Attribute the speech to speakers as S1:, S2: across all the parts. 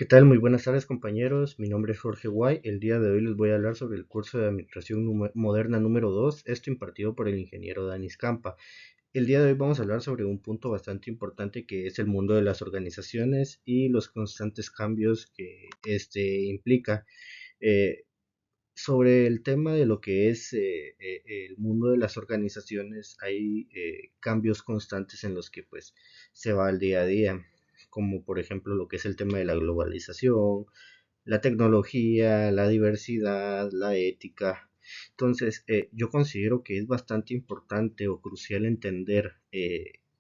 S1: ¿Qué tal? Muy buenas tardes, compañeros. Mi nombre es Jorge Guay. El día de hoy les voy a hablar sobre el curso de Administración Moderna número 2, esto impartido por el ingeniero Danis Campa. El día de hoy vamos a hablar sobre un punto bastante importante que es el mundo de las organizaciones y los constantes cambios que este implica. Eh, Sobre el tema de lo que es el mundo de las organizaciones, hay cambios constantes en los que pues se va al día a día, como por ejemplo lo que es el tema de la globalización, la tecnología, la diversidad, la ética. Entonces, yo considero que es bastante importante o crucial entender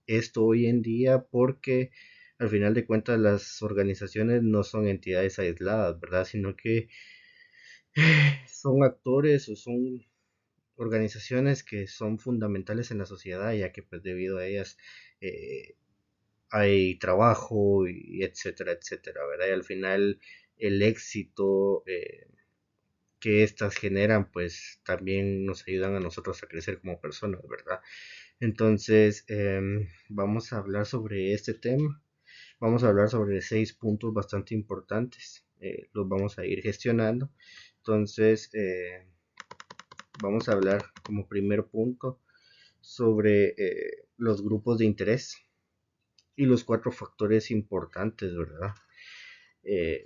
S1: esto hoy en día porque al final de cuentas las organizaciones no son entidades aisladas, ¿verdad? Sino que son actores o son organizaciones que son fundamentales en la sociedad, ya que pues debido a ellas eh, hay trabajo y etcétera, etcétera, ¿verdad? Y al final el éxito que éstas generan, pues también nos ayudan a nosotros a crecer como personas, ¿verdad? Entonces, vamos a hablar sobre este tema. Vamos a hablar sobre 6 puntos bastante importantes. Los vamos a ir gestionando. Entonces, vamos a hablar como primer punto sobre los grupos de interés y los 4 factores importantes, ¿verdad?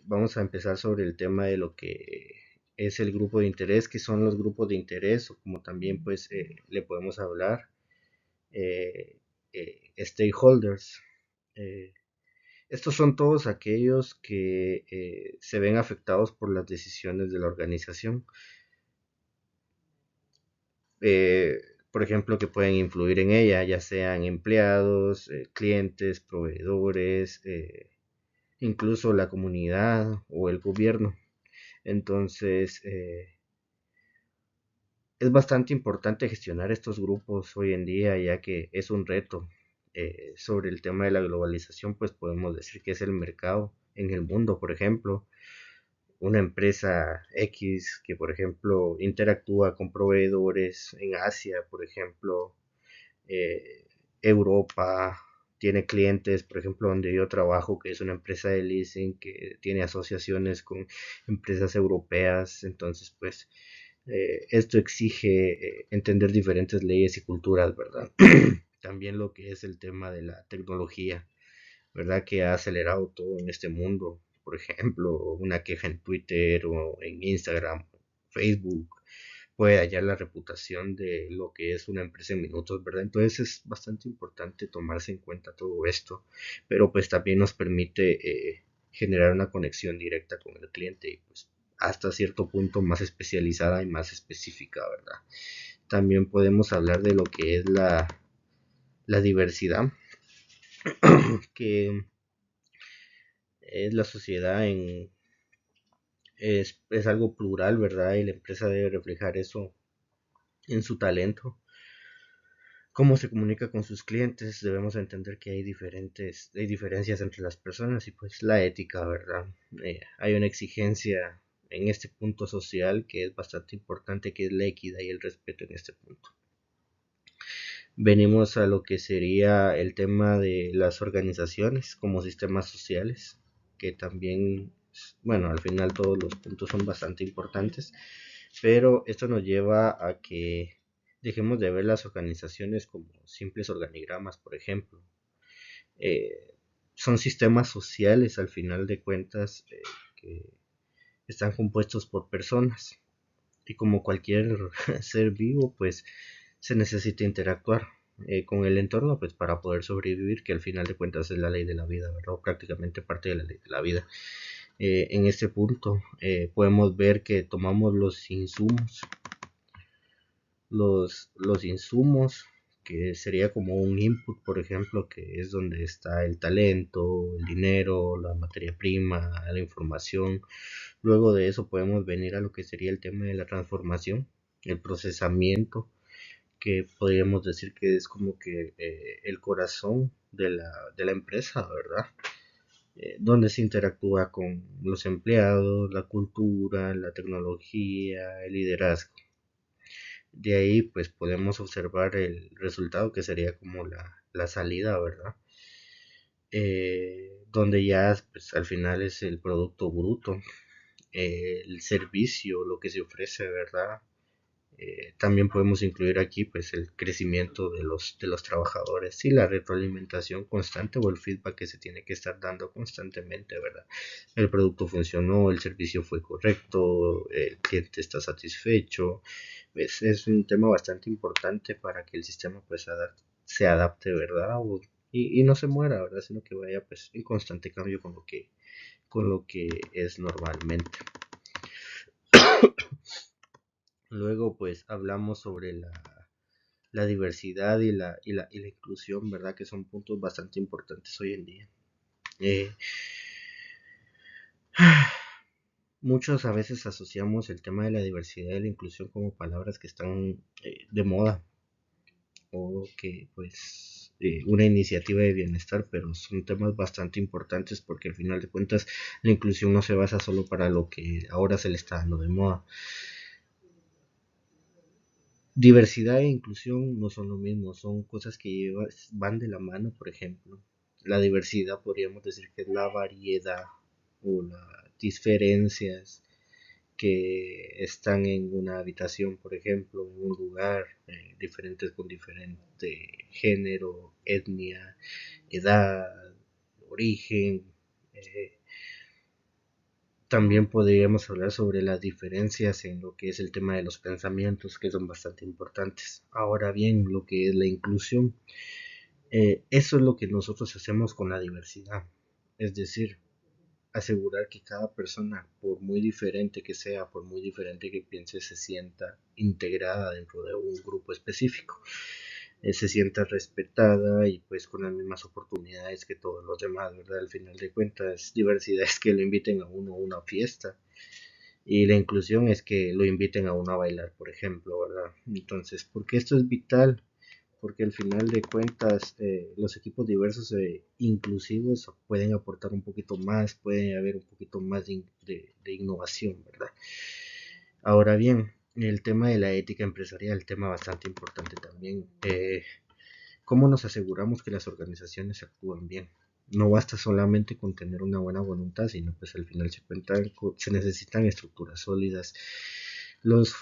S1: Vamos a empezar sobre el tema de lo que es el grupo de interés, que son los grupos de interés, o como también pues le podemos hablar, eh, stakeholders. Eh, Estos son todos aquellos que se ven afectados por las decisiones de la organización. eh, por ejemplo, que pueden influir en ella, ya sean empleados, clientes, proveedores, incluso la comunidad o el gobierno. Entonces, es bastante importante gestionar estos grupos hoy en día, ya que es un reto. Sobre el tema de la globalización, pues podemos decir que es el mercado en el mundo, por ejemplo, una empresa X que, por ejemplo, interactúa con proveedores en Asia, por ejemplo, eh, Europa, tiene clientes, por ejemplo, donde yo trabajo, que es una empresa de leasing, que tiene asociaciones con empresas europeas, entonces, pues, esto exige entender diferentes leyes y culturas, ¿verdad? También lo que es el tema de la tecnología, ¿verdad? Que ha acelerado todo en este mundo. Por ejemplo, una queja en Twitter o en Instagram, Facebook, puede hallar la reputación de lo que es una empresa en minutos, ¿verdad? Entonces es bastante importante tomarse en cuenta todo esto, pero pues también nos permite generar una conexión directa con el cliente y pues hasta cierto punto más especializada y más específica, ¿verdad? También podemos hablar de lo que es la diversidad, que es la sociedad es algo plural, ¿verdad? Y la empresa debe reflejar eso en su talento. Cómo se comunica con sus clientes, debemos entender que hay diferencias entre las personas y pues la ética, ¿verdad? Hay una exigencia en este punto social que es bastante importante, que es la equidad y el respeto en este punto. Venimos a lo que sería el tema de las organizaciones como sistemas sociales, que también, bueno, al final todos los puntos son bastante importantes, pero esto nos lleva a que dejemos de ver las organizaciones como simples organigramas, por ejemplo. Eh, Son sistemas sociales al final de cuentas, que están compuestos por personas y como cualquier ser vivo pues se necesita interactuar con el entorno pues para poder sobrevivir, que al final de cuentas es la ley de la vida, ¿verdad? O prácticamente parte de la ley de la vida. En este punto podemos ver que tomamos los insumos, que sería como un input, por ejemplo, que es donde está el talento, el dinero, la materia prima, la información. Luego de eso podemos venir a lo que sería el tema de la transformación, el procesamiento, que podríamos decir que es como que el corazón de la empresa, ¿verdad? Donde se interactúa con los empleados, la cultura, la tecnología, el liderazgo. De ahí pues podemos observar el resultado que sería como la salida, ¿verdad? donde ya pues, al final es el producto bruto, el servicio, lo que se ofrece, ¿verdad? También podemos incluir aquí pues el crecimiento de los trabajadores y la retroalimentación constante o el feedback que se tiene que estar dando constantemente, ¿verdad? El producto funcionó, el servicio fue correcto, el cliente está satisfecho. Es un tema bastante importante para que el sistema pues se adapte, ¿verdad? Y no se muera, ¿verdad? Sino que vaya pues en constante cambio con lo que es normalmente. Luego pues hablamos sobre la diversidad y la inclusión, ¿verdad? Que son puntos bastante importantes hoy en día. Eh, Muchos a veces asociamos el tema de la diversidad y la inclusión como palabras que están de moda o que pues una iniciativa de bienestar, pero son temas bastante importantes porque al final de cuentas la inclusión no se basa solo para lo que ahora se le está dando de moda. Diversidad e inclusión no son lo mismo, son cosas que van de la mano, por ejemplo. La diversidad podríamos decir que es la variedad o las diferencias que están en una habitación, por ejemplo, en un lugar, diferentes con diferente género, etnia, edad, origen. eh, También podríamos hablar sobre las diferencias en lo que es el tema de los pensamientos, que son bastante importantes. Ahora bien, lo que es la inclusión, eso es lo que nosotros hacemos con la diversidad. Es decir, asegurar que cada persona, por muy diferente que sea, por muy diferente que piense, se sienta integrada dentro de un grupo específico, se sienta respetada y pues con las mismas oportunidades que todos los demás, ¿verdad? Al final de cuentas, diversidad es que lo inviten a uno a una fiesta y la inclusión es que lo inviten a uno a bailar, por ejemplo, ¿verdad? Entonces, porque esto es vital, porque al final de cuentas los equipos diversos e inclusivos pueden aportar un poquito más, puede haber un poquito más de innovación, ¿verdad? Ahora bien, el tema de la ética empresarial, tema bastante importante también. ¿Cómo nos aseguramos que las organizaciones actúan bien? No basta solamente con tener una buena voluntad, sino pues al final se necesitan estructuras sólidas. Los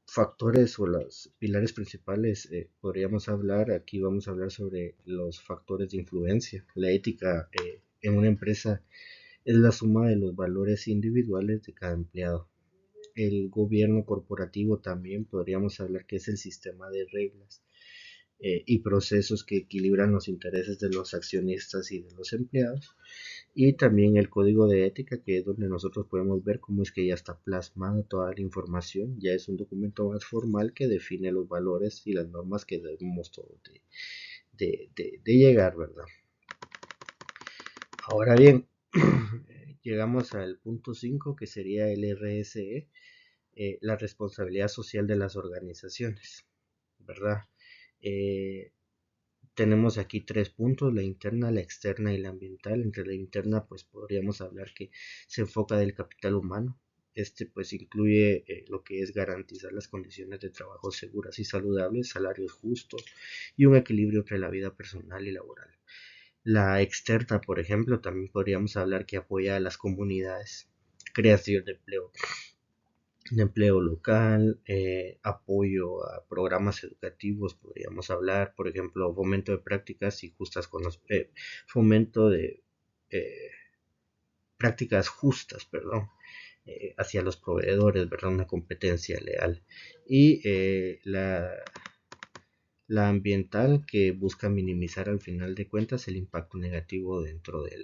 S1: factores o los pilares principales, podríamos hablar, aquí vamos a hablar sobre los factores de influencia. La ética en una empresa es la suma de los valores individuales de cada empleado. El gobierno corporativo también podríamos hablar que es el sistema de reglas y procesos que equilibran los intereses de los accionistas y de los empleados. Y también el código de ética, que es donde nosotros podemos ver cómo es que ya está plasmada toda la información. Ya es un documento más formal que define los valores y las normas que debemos todos de llegar, ¿verdad? Ahora bien, llegamos al punto 5 que sería el RSE, la responsabilidad social de las organizaciones, ¿verdad? Eh, Tenemos aquí tres puntos, la interna, la externa y la ambiental. Entre la interna pues podríamos hablar que se enfoca del capital humano. Este pues incluye lo que es garantizar las condiciones de trabajo seguras y saludables, salarios justos y un equilibrio entre la vida personal y laboral. La externa, por ejemplo, también podríamos hablar que apoya a las comunidades, creación de empleo local, apoyo a programas educativos, podríamos hablar, por ejemplo, fomento de prácticas y justas con los, fomento de eh, prácticas justas, perdón, hacia los proveedores, ¿verdad? Una competencia leal. Y la ambiental que busca minimizar al final de cuentas el impacto negativo dentro de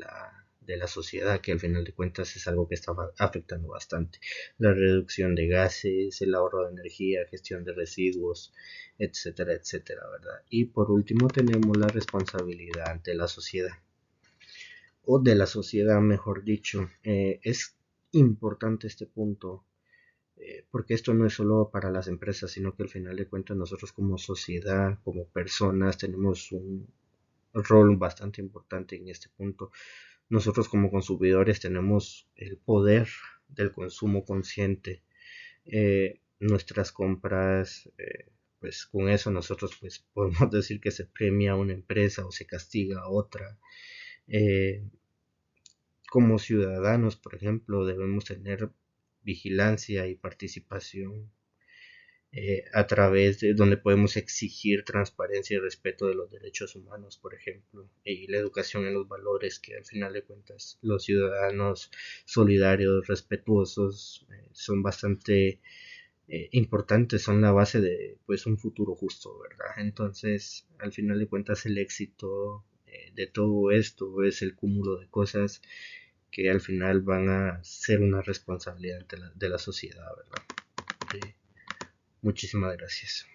S1: la sociedad, que al final de cuentas es algo que está afectando bastante. La reducción de gases, el ahorro de energía, gestión de residuos, etcétera, etcétera, ¿verdad? Y por último tenemos la responsabilidad ante la sociedad, o de la sociedad, mejor dicho. Es importante este punto porque esto no es solo para las empresas, sino que al final de cuentas nosotros como sociedad, como personas, tenemos un rol bastante importante en este punto. Nosotros como consumidores tenemos el poder del consumo consciente. Nuestras compras pues con eso nosotros pues podemos decir que se premia a una empresa o se castiga a otra. Eh, Como ciudadanos, por ejemplo, debemos tener vigilancia y participación a través de donde podemos exigir transparencia y respeto de los derechos humanos, por ejemplo, y la educación en los valores que al final de cuentas los ciudadanos solidarios, respetuosos, son bastante importantes, son la base de pues un futuro justo, ¿verdad? Entonces, al final de cuentas el éxito de todo esto es el cúmulo de cosas que al final van a ser una responsabilidad de la sociedad, ¿verdad? Eh, Muchísimas gracias.